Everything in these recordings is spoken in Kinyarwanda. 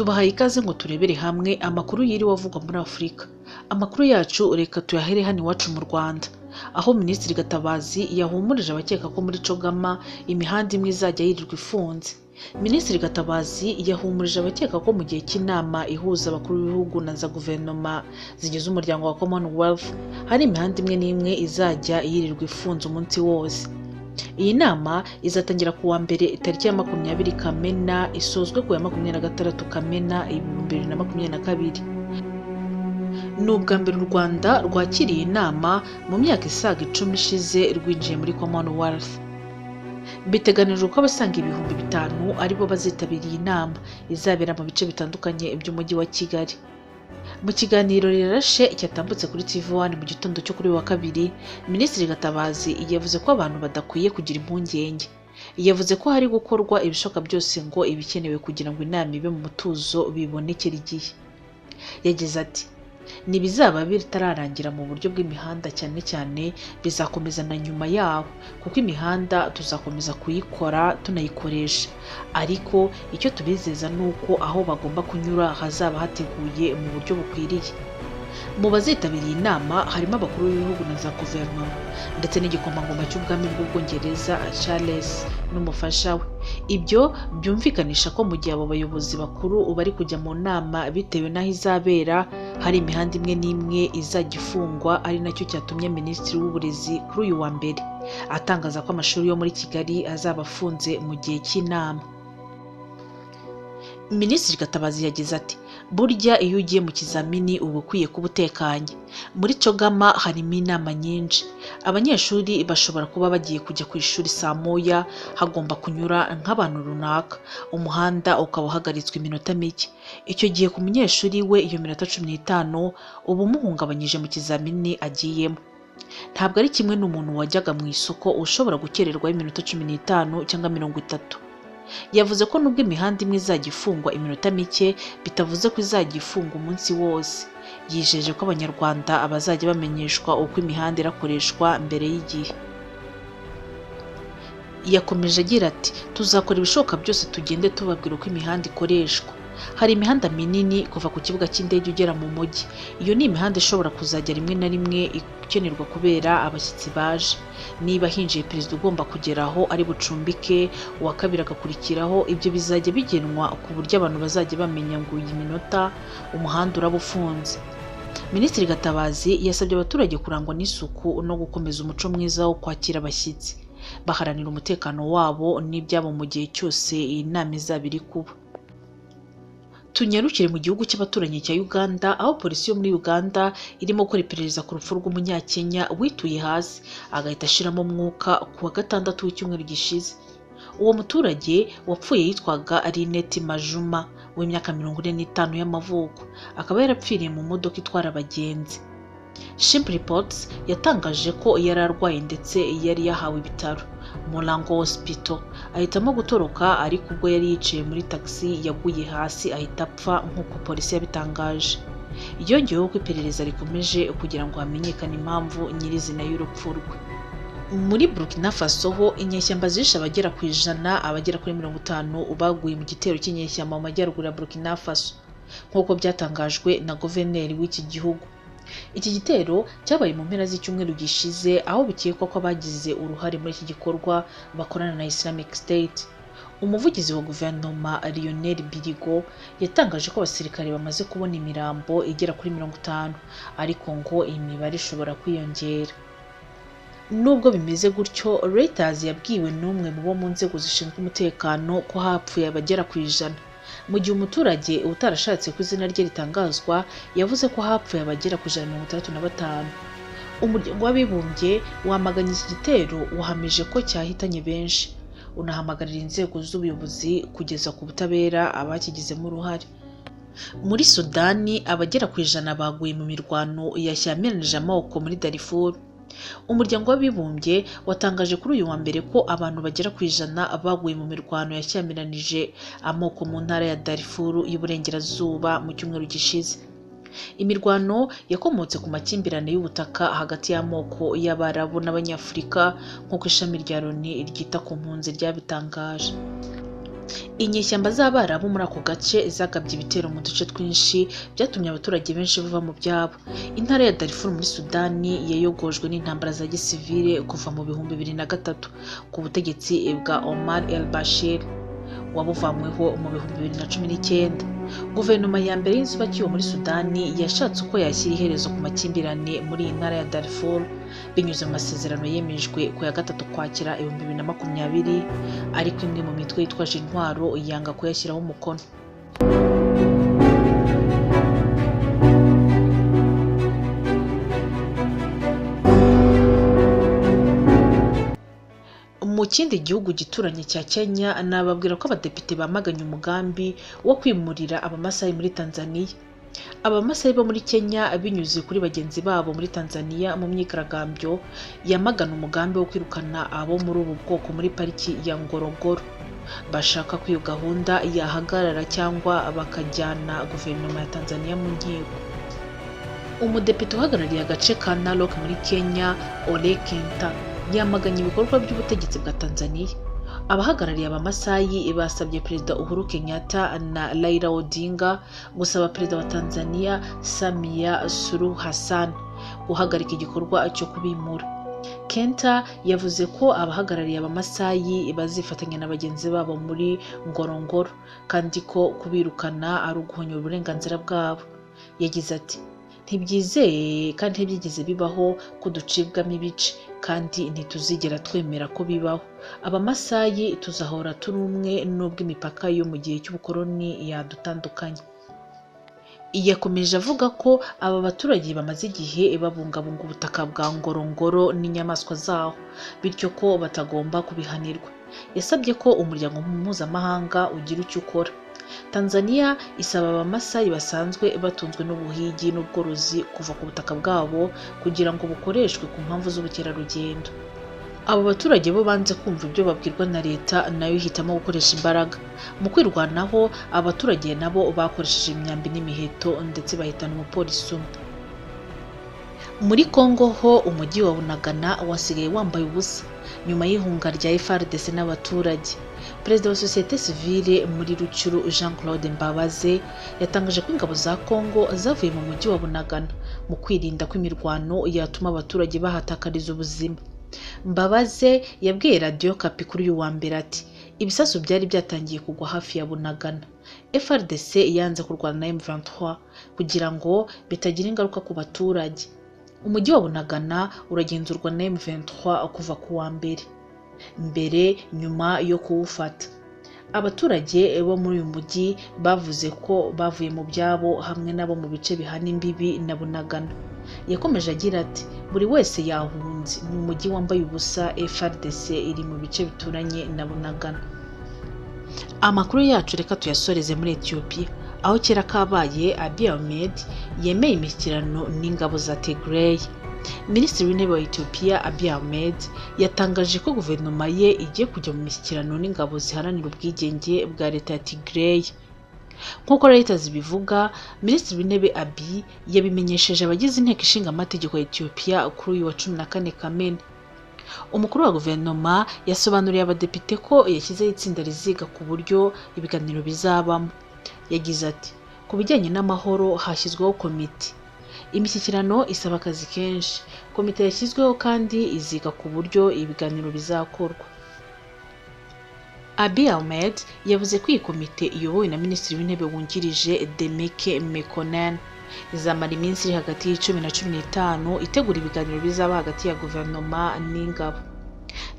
Tubahaye ikaze ngo turebere hamwe amakuru yiriwe avugwa muri Afurika. Amakuru yacu reka tuyahere hano iwacu mu Rwanda, aho Minisitiri Gatabazi yahumurije abakeka ko muri Cogama imihanda imwe izajya yirirwa ifunze. Minisitiri Gatabazi yahumurije abakeka ko mu gihe cy'inama ihuza abakuru b'ibihugu na za guverinoma zigize umuryango wa Commonwealth hari imihanda imwe n'imwe izajya yirirwa ifunze umunsi wose. Iyi nama izatangira ku wa mbere tariki ya 20 Kamena isozwe ku ya 26 Kamena 2022. Ni ubwa mbere u Rwanda rwakiriye inama mu myaka isaga 10 ishize rwinjiye muri Commonwealth. Biteganijwe ko abasaga 5,000 aribo bazitabiriye inama izabera mu bice bitandukanye by'umujyi wa Kigali. Mu kiganiro rirashe cyatambutse kuri TV1 mu gitondo cyo kuri wa kabiri, Minisitiri Gatabazi yavuze ko abantu badakwiye kugira impungenge. Yavuze ko hari gukorwa ibishoboka byose ngo ibikenewe kugira ngo inama ibe mu mutuzo bibonekere igihe. Yagize ati "Nibizaba bitararangira mu buryo bw'imihanda cyane cyane bizakomeza na nyuma yaho, kuko imihanda tuzakomeza kuyikora tunayikoresha, ariko icyo tubizeza nuko aho bagomba kunyura hazaba hateguye mu buryo bukwiriye." Mu bazitabiriye inama harimo abakuru b'ibihugu na za guverinoma ndetse n'igikomangoma cy'ubwami bw'Ubwongereza Charles n'umufasha we. Ibyo byumvikanisha ko mu gihe abo bayobozi bakuru bari kujya mu nama bitewe n'aho izabera, hari imihanda imwe n'imwe izajya ifungwa, ari nacyo cyatumye Minisitiri w'Uburezi kuri uyu wa mbere atangaza ko amashuri yo muri Kigali azaba afunze mu gihe cy'inama. Minisitiri Gatabazi yagize ati "Burya iyo ugiye mu kizamini uba ukwiye kuba utekanye. Muri Cogama harimo inama nyinshi. Abanyeshuri bashobora kuba bagiye kujya ku ishuri saa moya, hagomba kunyura nk'abantu runaka, umuhanda ukaba uhagaritswe iminota mike. Icyo gihe ku munyeshuri we iyo minota 15 uba umuhungabanyije mu kizamini agiyemo. Ntabwo ari kimwe n'umuntu wajyaga mu isoko ushobora gukererwaho iminota 15 cyangwa 30. Yavuze ko nubwo imihanda imwe izajya ifungwa iminota mike bitavuze ko izajya ifunga umunsi wose. Yijeje ko abanyarwanda bazajya bamenyeshwa uko imihanda irakoreshwa mbere y'igihe. Yakomeje agira ati "Tuzakora ibishoboka byose tugende tubabwira uko imihanda ikoreshwa. Hari imihanda minini kuva ku kibuga cy'indege ugera mu mujyi. Iyo ni imihanda ishobora kuzajya rimwe na rimwe ikenerwa kubera abashyitsi baje. Niba hinjiye perezida ugomba kugeraho ari bucumbike, uwa kabiri agakurikiraho, ibyo bizajya bigenwa ku buryo abantu bazajya bamenya ngo iyi minota umuhanda uraba ufunze." Minisitiri Gatabazi yasabye abaturage kurangwa n'isuku no gukomeza umuco mwiza wo kwakira abashyitsi, baharanira umutekano wabo n'ibyabo mu gihe cyose iyi nama izaba iri kuba. Tunyarukire mu gihugu cy'abaturanyi cya Uganda, aho polisi yo muri Uganda irimo gukora iperereza ku rupfu rw'umunyakenya wituye hasi agahita ashiramo umwuka ku wa 6 w'icyumweru gishize. Uwo muturage wapfuye yitwaga Lynette Majuma w'imyaka 45 y'amavuko, akaba yarapfiriye mu modoka itwara abagenzi. Ship Reports yatangaje ko yari arwaye ndetse yari yahawe ibitaro Mulango Hospital. Ahitamo gutoroka ariko ubwo yari yicaye muri taxi yaguye hasi ahita apfa nk'uko polisi yabitangaje. Yongeyeho ko iperereza rikomeje kugira ngo hamenyekane impamvu nyirizina y'urupfu rwe. Muri Burkina Faso ho inyeshyamba zishe abagera ku 100, abagera kuri 50 baguye mu gitero cy'inyeshyamba mu majyaruguru ya Burkina Faso nk'uko byatangajwe na guverineri w'iki gihugu. Iki gitero cyabaye mu mpera z'icyumweru gishize, aho bikekwa ko abagize uruhare muri iki gikorwa bakorana na Islamic State. Umuvugizi wa guverinoma Lionel Birigo yatangaje ko abasirikare bamaze kubona imirambo igera kuri 50, ariko ngo iyi mibare ishobora kwiyongera. Nubwo bimeze gutyo, Reuters yabwiwe n'umwe mu bo mu nzego zishinzwe umutekano ko hapfuye abagera ku 100. Mu gihe umuturage utarashatse ko izina rye ritangazwa yavuze ko hapfuye abagera ku 165. Umuryango w'abibumbye wamaganye iki gitero, wahamije ko cyahitanye benshi, unahamagarira inzego z'ubuyobozi kugeza ku butabera abakigizemo uruhare. Muri Sudani abagera ku 100 baguye mu mirwano yashyamiranyije amoko muri Darfur. Umuryango w'abibumbye watangaje kuri uyu wa mbere ko abantu bagera ku 100 baguye mu mirwano yashyamiranyije amoko mu ntara ya Darfur y'Uburengerazuba mu cyumweru gishize. Imirwano yakomotse ku makimbirane y'ubutaka hagati y'amoko y'Abarabu n'Abanyafurika nk'uko ishami rya Loni ryita ku mpunzi ryabitangaje. Inyeshyamba z'Abarabu muri ako gace zagabye ibitero mu duce twinshi byatumye abaturage benshi bava mu byabo. Intara ya Darfur muri Sudani yayogojwe n'intambara za gisivile kuva mu 2003 ku butegetsi bwa Omar el-Bashir wabuvanyweho mu 2019. Guverinoma ya mbere y'inzibacyuho muri Sudani yashatse uko yashyira iherezo ku makimbirane muri iyi ntara ya Darfur binyuze mu masezerano yemejwe ku ya 3 Ukwakira 2020, ariko imwe mu mitwe yitwaje intwaro yanga kuyashyiraho umukono. Mu kindi gihugu gituranye cya Kenya, nababwira ko abadepite bamaganye umugambi wo kwimurira abamasayi muri Tanzania. Abamasayi bo muri Kenya binyuze kuri bagenzi babo muri Tanzania mu myigaragambyo yamagana umugambi wo kwirukana abo muri ubu bwoko muri pariki ya Ngorongoro. Bashaka ko iyo gahunda yahagarara cyangwa bakajyana guverinoma ya Tanzania mu nkiko. Umudepite uhagarariye agace ka Narok muri Kenya, Ole Kenta, yamaganye ibikorwa by'ubutegetsi bwa Tanzania. Abahagarariye abamasayi basabye Perezida Uhuru Kenyatta na Raila Odinga gusaba Perezida wa Tanzania Samia Suluhu Hassan guhagarika igikorwa cyo kubimura. Kenta yavuze ko abahagarariye abamasayi bazifatanya na bagenzi babo muri Ngorongoro kandi ko kubirukana ari uguhonyora uburenganzira bwabo. Yagize ati, ntibyizeye kandi ntibyigeze bibaho ko ducibwamo ibice, kandi ntituzigera twemera ko bibaho. Abamasayi tuzahora turi umwe nubwo imipaka yo mu gihe cy'ubukoloni yadutandukanye. Yakomeje avuga ko aba baturage bamaze igihe babungabunga ubutaka bwa Ngorongoro n'inyamaswa zaho, bityo ko batagomba kubihanirwa. Yasabye ko umuryango mpuzamahanga ugira icyo ukora. Tanzania isaba abamasayi basanzwe batunzwe n'ubuhigi n'ubworozi kuva ku butaka bwabo kugira ngo bukoreshwe ku mpamvu z'ubukerarugendo. Abo baturage bo banze kumva ibyo babwirwa na leta, nayo ihitamo gukoresha imbaraga. Mu kwirwanaho, abaturage nabo bakoresheje imyambi n'imiheto ndetse bahitana umupolisi umwe. Muri Kongo ho umujyi wa Bunagana wasigaye wambaye ubusa nyuma y'ihunga rya FARDC n'abaturage. Perezida wa sosiyete sivile muri Rucuru Jean Claude Mbabaze yatangaje ko ingabo za Kongo zavuye mu mujyi wa Bunagana mu kwirinda ko imirwano yatuma abaturage bahatakariza ubuzima. Mbabaze yabwiye Radio Okapi kuri uyu wa mbere ati, ibisasu byari byatangiye kugwa hafi ya Bunagana. FARDC yanze kurwana na M23 kugira ngo bitagira ingaruka ku baturage. Umujyi wa Bunagana uragenzurwa na M23 kuva ku wa mbere nyuma yo kuwufata. Abaturage bo muri uyu mujyi bavuze ko bavuye mu byabo hamwe nabo mu bice bihana imbibi na Bunagana. Yakomeje agira ati, buri wese yahunze, ni umujyi wambaye ubusa, FARDC iri mu bice bituranye na Bunagana. Amakuru yacu reka tuyasoreze muri Ethiopia, aho kera kabaye Abiy Ahmed yemeye imishyikirano n'ingabo za Tigray. Minisitiri w'intebe wa Ethiopia Abiy Ahmed yatangaje ko guverinoma ye igiye kujya mu mishyikirano n'ingabo ziharanira ubwigenge bwa leta ya Tigray. Nk'uko Reuters bivuga, Minisitiri w'intebe Abiy yabimenyesheje abagize inteko ishinga amategeko ya Ethiopia kuri uyu wa 14 Kamena. Umukuru wa guverinoma yasobanuriye abadepite ko yashyizeho itsinda riziga ku buryo ibiganiro bizabamo. Yagize ati, ku bijyanye n'amahoro hashyizweho komite. Imishyikirano isaba akazi kenshi. Komite yashyizweho kandi iziga ku buryo ibiganiro bizakorwa. Abiy Ahmed yavuze ko iyi komite iyobowe na Minisitiri w'intebe wungirije Demeke Mekonnen izamara iminsi iri hagati y'10 na 15 itegura ibiganiro bizaba hagati ya guverinoma n'ingabo.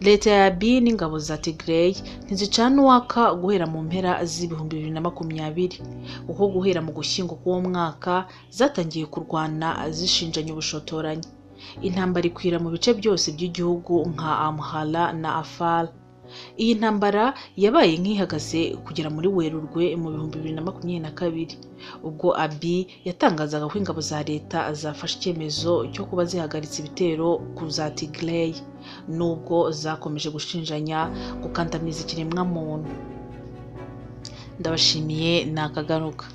Leta ya Abiy n'ingabo za Tigray ntizicana uwaka guhera mu mpera z'ibihumbi 2020, kuko guhera mu Gushyingo k'uwo mwaka zatangiye kurwana zishinjanya ubushotoranyi. Intambara ikwira mu bice byose by'igihugu nka Amhara na Afar. Iyi ntambara yabaye nk'ihagaze kugera muri Werurwe mu 2022, ubwo Abiy yatangazaga ko ingabo za leta zafashe icyemezo cyo kuba zihagaritse ibitero ku za Tigray, nubwo zakomeje gushinjanya gukandamiza ikiremwa muntu. Ndabashimiye, nakagaruka.